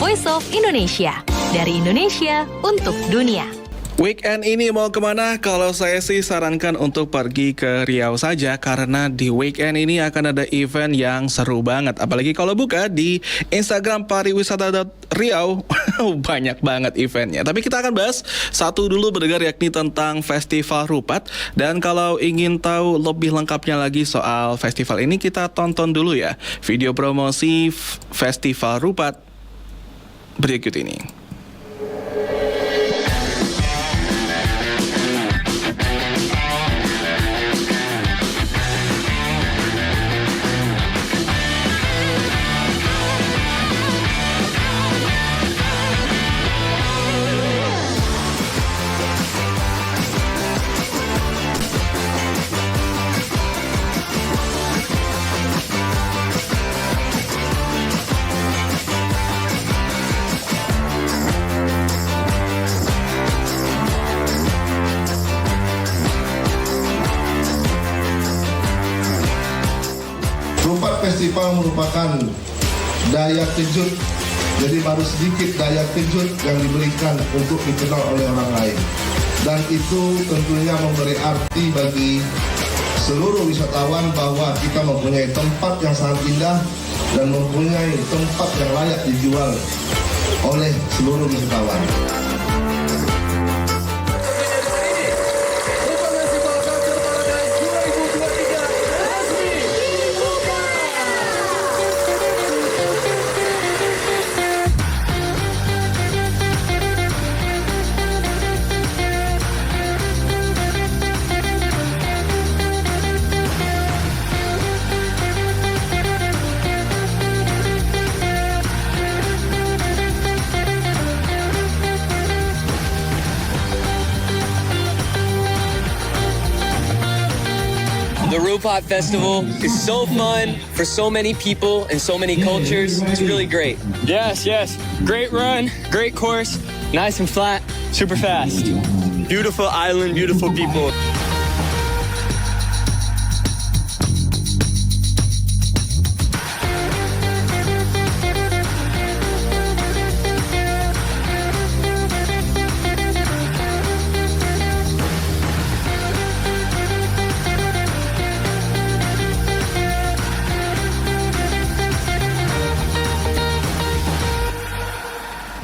Voice of Indonesia. Dari Indonesia untuk dunia. Weekend ini mau kemana? Kalau saya sih sarankan untuk pergi ke Riau saja, karena di weekend ini akan ada event yang seru banget. Apalagi kalau buka di Instagram pariwisata.riau, banyak banget eventnya. Tapi kita akan bahas satu dulu berdengar, yakni tentang Festival Rupat. Dan kalau ingin tahu lebih lengkapnya lagi soal festival ini, kita tonton dulu ya video promosi Festival Rupat berikut ini. Rupat Festival merupakan daya kejut, jadi baru sedikit daya kejut yang diberikan untuk dikenal oleh orang lain. Dan itu tentunya memberi arti bagi seluruh wisatawan bahwa kita mempunyai tempat yang sangat indah dan mempunyai tempat yang layak dijual oleh seluruh wisatawan. The Rupat Festival is so fun for so many people and so many cultures. It's really great. Yes. Great run, great course, nice and flat, super fast. Beautiful island, beautiful people.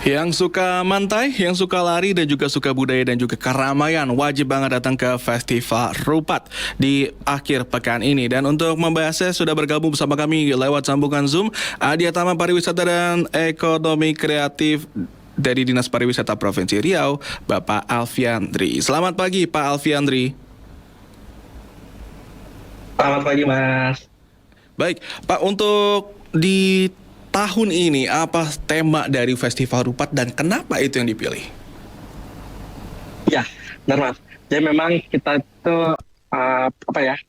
Yang suka mantai, yang suka lari, dan juga suka budaya dan juga keramaian, wajib banget datang ke Festival Rupat di akhir pekan ini. Dan untuk membahasnya sudah bergabung bersama kami lewat sambungan Zoom Adia Tama Pariwisata dan Ekonomi Kreatif dari Dinas Pariwisata Provinsi Riau, Bapak Alfiandri. Selamat pagi, Pak Alfiandri. Selamat pagi, Mas. Baik, Pak, untuk di tahun ini apa tema dari Festival Rupat dan kenapa itu yang dipilih? Ya, benar, Mas. Jadi memang kita itu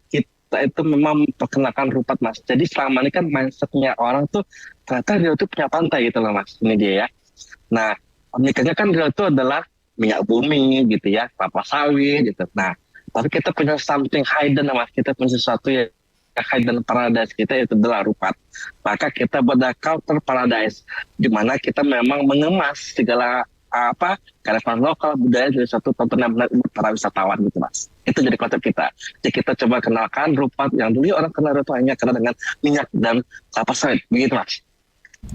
kita itu memang memperkenalkan Rupat, Mas. Jadi selama ini kan mindsetnya orang tuh ternyata Riau itu punya pantai gitu loh, Mas. Ini dia ya. Nah, uniknya kan Riau itu adalah minyak bumi gitu ya, kelapa sawit gitu. Nah, tapi kita punya something hidden, Mas. Kita punya sesuatu yang hidden paradise kita, itu adalah Rupat. Maka kita buat culture paradise, di mana kita memang mengemas segala kearifan lokal, budaya dari satu tontonan para wisatawan gitu, Mas. Itu jadi konsep kita. Jadi kita coba kenalkan Rupat yang dulu orang kenal itu hanya karena dengan minyak dan kelapa sawit, begitu, Mas.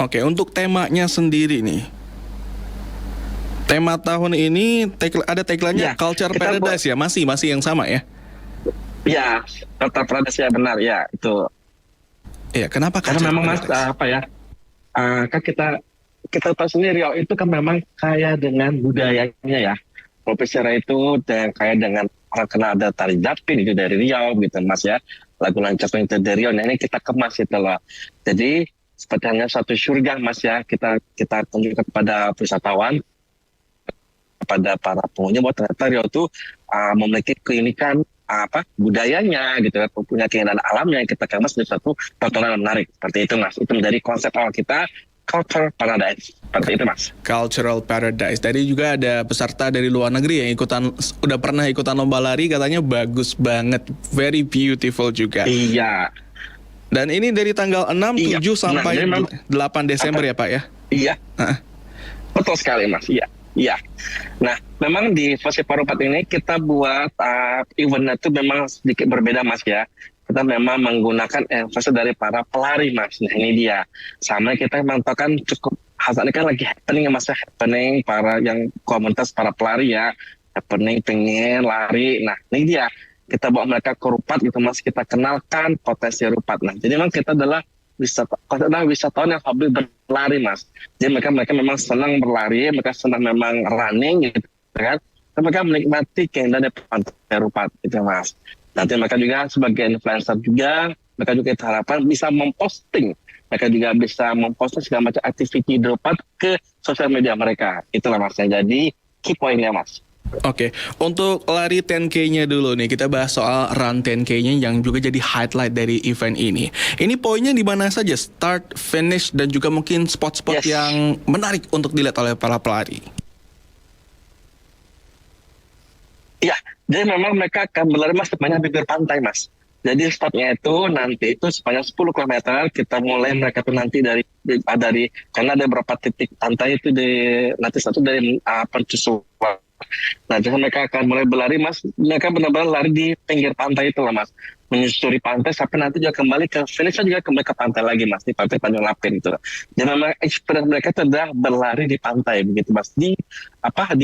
Oke, untuk temanya sendiri nih. Tema tahun ini ada tagline-nya Culture Paradise ya, masih yang sama ya? Ya, kata Paradise ya, benar ya, itu. Iya, kenapa? Karena memang, Mas, kan kita tahu sendiri Riau itu kan memang kaya dengan budayanya ya. Provinsi Riau itu dan kaya dengan orang kenal, ada tari Japin itu dari Riau gitu, Mas ya. Lagu Lancapin itu dari Riau. Nah, ini kita kemas itu loh. Jadi seperti hanya satu surga, Mas ya. Kita tunjukkan kepada wisatawan, kepada para pengunjung bahwa ternyata Riau itu memiliki keunikan budayanya gitu kan, punya keindahan alamnya yang kita kemas menjadi satu tontonan menarik. Seperti itu, Mas. Itu menjadi konsep awal kita, Culture Paradise. Seperti itu, Mas. Cultural Paradise. Tadi juga ada peserta dari luar negeri yang udah pernah ikutan lomba lari, katanya bagus banget, very beautiful juga. Iya. Dan ini dari tanggal 6, Iya. 7 sampai Nah, memang- 8 Desember ya Pak ya? Iya, Heeh. betul sekali Mas. Iya. Iya. Nah, memang di Festival Rupat ini kita buat eventnya itu memang sedikit berbeda Mas ya. Kita memang menggunakan emphasis dari para pelari Mas. Nah ini dia. Sama kita memang kan cukup saat ini kan lagi happening ya Mas ya. Happening para yang komunitas para pelari ya. Happening pengen lari. Nah ini dia. Kita bawa mereka ke Rupat gitu Mas. Kita kenalkan potensi Rupat. Nah jadi memang kita adalah wisatawan yang hobi berlari Mas. Jadi mereka memang senang berlari, mereka senang memang running gitu kan. Dan mereka menikmati keindahan dari Pantai Rupat itu Mas. Nanti mereka juga sebagai influencer juga, mereka juga kita harapkan bisa memposting. Mereka juga bisa memposting segala macam aktiviti di Rupat ke sosial media mereka. Itulah Mas. Jadi key point-nya Mas. Oke, untuk lari 10K-nya dulu nih, kita bahas soal run 10K-nya yang juga jadi highlight dari event ini. Ini poinnya di mana saja? Start, finish, dan juga mungkin spot-spot Yes. yang menarik untuk dilihat oleh para pelari. Iya, jadi memang mereka akan berlari Mas sepanjang bibir pantai Mas. Jadi startnya itu nanti itu sepanjang 10 km kita mulai mereka tuh nanti dari karena ada beberapa titik pantai itu nanti satu dari Pencusuan. Nah, jadi mereka akan mulai berlari Mas. Mereka benar-benar lari di pinggir pantai itu lah Mas. Menyusuri pantai sampai nanti juga kembali ke finishnya juga kembali ke pantai lagi Mas. Di pantai Tanjung Lapin itu. Jadi memang experience mereka itu adalah berlari di pantai begitu Mas. Di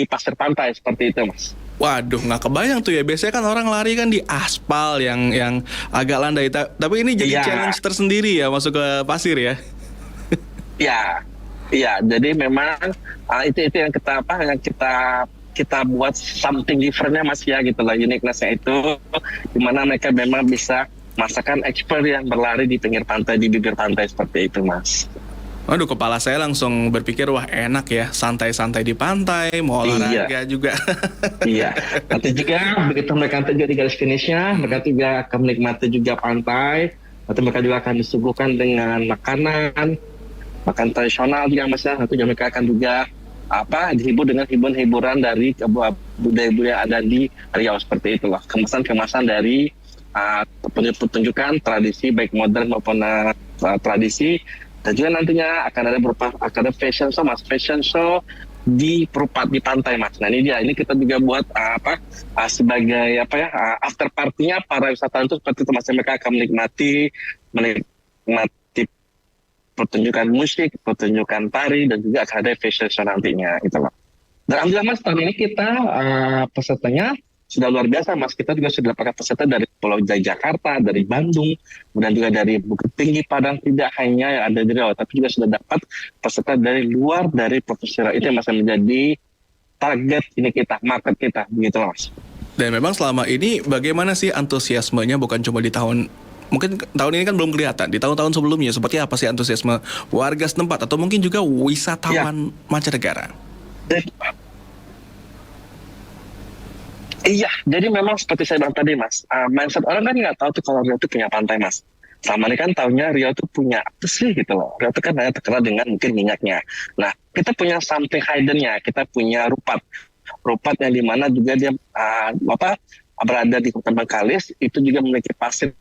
pasir pantai seperti itu Mas. Waduh, nggak kebayang tuh ya. Biasanya kan orang lari kan di aspal yang agak landai. Tapi ini jadi Iya. challenge tersendiri ya masuk ke pasir ya. Iya. Jadi memang itu yang kita buat something differentnya Mas ya gitu lah, uniqueness-nya itu dimana mereka memang bisa masakan experience berlari di pinggir pantai, di bibir pantai seperti itu Mas. Waduh, kepala saya langsung berpikir wah enak ya, santai-santai di pantai, mau olahraga juga. Iya. Nanti juga begitu mereka nanti juga di garis finishnya, mereka juga akan menikmati juga pantai. Nanti mereka juga akan disuguhkan dengan makanan tradisional juga Mas ya. Nanti juga mereka akan juga dihibur dengan hiburan dari budaya-budaya yang ada di Riau seperti itulah. Kemasan dari pertunjukan tradisi baik modern maupun tradisi. Dan juga nantinya akan ada fashion show Mas, fashion show di Rupat di pantai Mas. Nah ini dia, ini kita juga buat sebagai after party-nya para wisatawan itu seperti itu Mas. Mereka akan menikmati pertunjukan musik, pertunjukan tari, dan juga akan ada fashion show nantinya gitu loh. Dan alhamdulillah Mas, tahun ini kita pesertanya sudah luar biasa Mas. Kita juga sudah dapatkan peserta dari Pulau Jakarta, dari Bandung, kemudian juga dari Bukit Tinggi, Padang, tidak hanya yang ada di Riau, tapi juga sudah dapat peserta dari luar dari Provinsi Riau. Itu yang masih menjadi target ini kita, market kita, begitu Mas. Dan memang selama ini bagaimana sih antusiasmenya, bukan cuma di mungkin tahun ini kan belum kelihatan. Di tahun-tahun sebelumnya seperti apa sih antusiasme warga setempat atau mungkin juga wisatawan mancanegara? Iya, jadi memang seperti saya bilang tadi Mas, mindset orang kan nggak tahu tuh kalau Riau itu punya pantai Mas. Selama ini kan tahunya Riau itu punya apa sih gitu loh. Riau itu kan hanya terkenal dengan mungkin minyaknya. Nah, kita punya something hidden-nya, kita punya Rupat yang dimana juga dia berada di Kota Bengkalis, itu juga memiliki pasir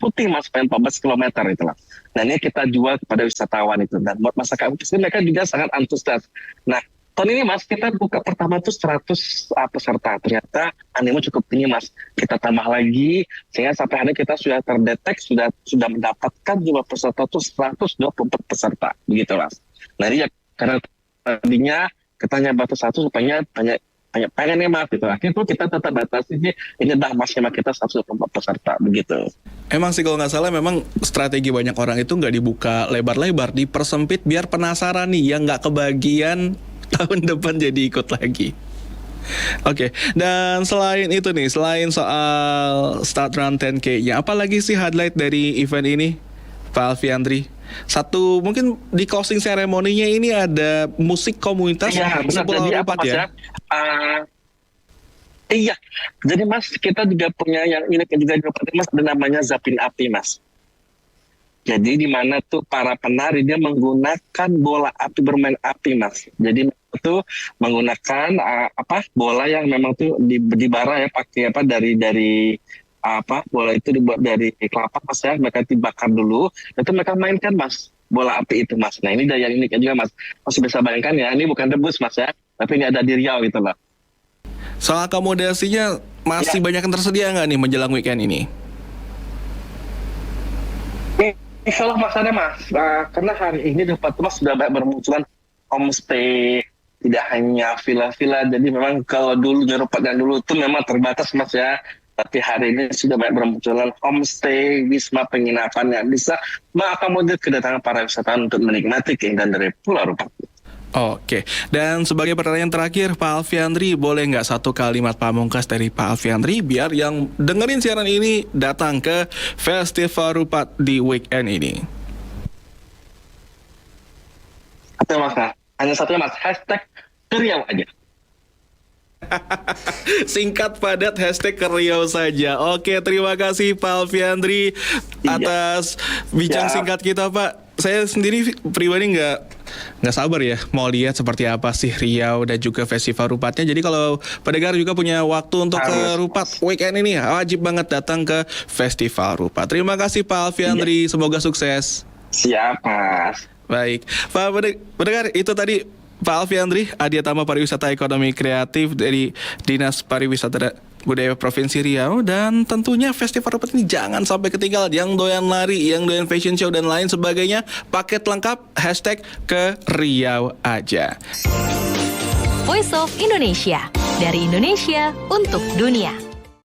putih Mas, 14 km itulah. Nah ini kita jual kepada wisatawan itu, dan buat masyarakat mereka juga sangat antusias. Nah tahun ini Mas, kita buka pertama tuh 100 peserta. Ternyata animo cukup tinggi Mas. Kita tambah lagi sehingga sampai hari kita sudah terdeteksi sudah mendapatkan jumlah peserta tuh 124 peserta begitu Mas. Nah ini ya karena tadinya kita hanya batas 1 supaya banyak pengennya Mas gitu. Akhirnya kita tetap batasi ini dah maksimal kita 124 peserta begitu. Emang sih kalau nggak salah memang strategi banyak orang itu nggak dibuka lebar-lebar, dipersempit biar penasaran nih yang nggak kebagian tahun depan jadi ikut lagi. Oke, dan selain itu nih, selain soal start run 10K-nya, apa lagi sih highlight dari event ini, Pak Alfiandri? Satu, mungkin di closing ceremony-nya ini ada musik komunitas Pulau Rupat ya. Iya, jadi Mas kita juga punya yang unik juga di Rupat Mas, ada namanya Zapin Api Mas. Jadi di mana tuh para penari dia menggunakan bola api, bermain api Mas. Jadi itu menggunakan bola yang memang tuh dibara ya, pakai dari bola itu dibuat dari kelapa mas ya, mereka dibakar dulu, itu mereka mainkan mas bola api itu mas. Nah ini daya uniknya juga mas, masih bisa bayangkan ya, ini bukan debus mas ya, tapi ini ada di Riau gitu loh. Soal akomodasinya masih banyak yang tersedia nggak nih menjelang weekend ini? Insya Allah mas ada mas. Karena hari ini dapat mas sudah banyak bermunculan homestay, tidak hanya villa-villa. Jadi memang kalau dulu Nyerupat yang dulu itu memang terbatas mas ya. Tapi hari ini sudah banyak bermunculan homestay, wisma penginapan yang bisa mengakomodir kedatangan para wisatawan untuk menikmati keindahan dari Pulau Rupat. Oke, dan sebagai pertanyaan terakhir, Pak Alfiandri, boleh nggak satu kalimat pamungkas dari Pak Alfiandri biar yang dengerin siaran ini datang ke Festival Rupat di weekend ini? Satu mas, hanya satunya mas, hashtag Riau aja. Singkat padat, hashtag ke Riau saja. Oke, terima kasih Pak Alfiandri atas bincang singkat kita Pak. Saya sendiri pribadi nggak sabar ya mau lihat seperti apa sih Riau dan juga Festival Rupatnya. Jadi kalau pendengar juga punya waktu untuk ke Rupat weekend ini, wajib banget datang ke Festival Rupat. Terima kasih Pak Alfiandri, semoga sukses. Siap mas. Baik, Pak pendengar, itu tadi Pak Alfiandri, Adiatama Pariwisata Ekonomi Kreatif dari Dinas Pariwisata Budaya Provinsi Riau. Dan tentunya Festival Rupat ini jangan sampai ketinggalan. Yang doyan lari, yang doyan fashion show dan lain sebagainya, paket lengkap, hashtag ke Riau aja. Voice of Indonesia, dari Indonesia untuk dunia.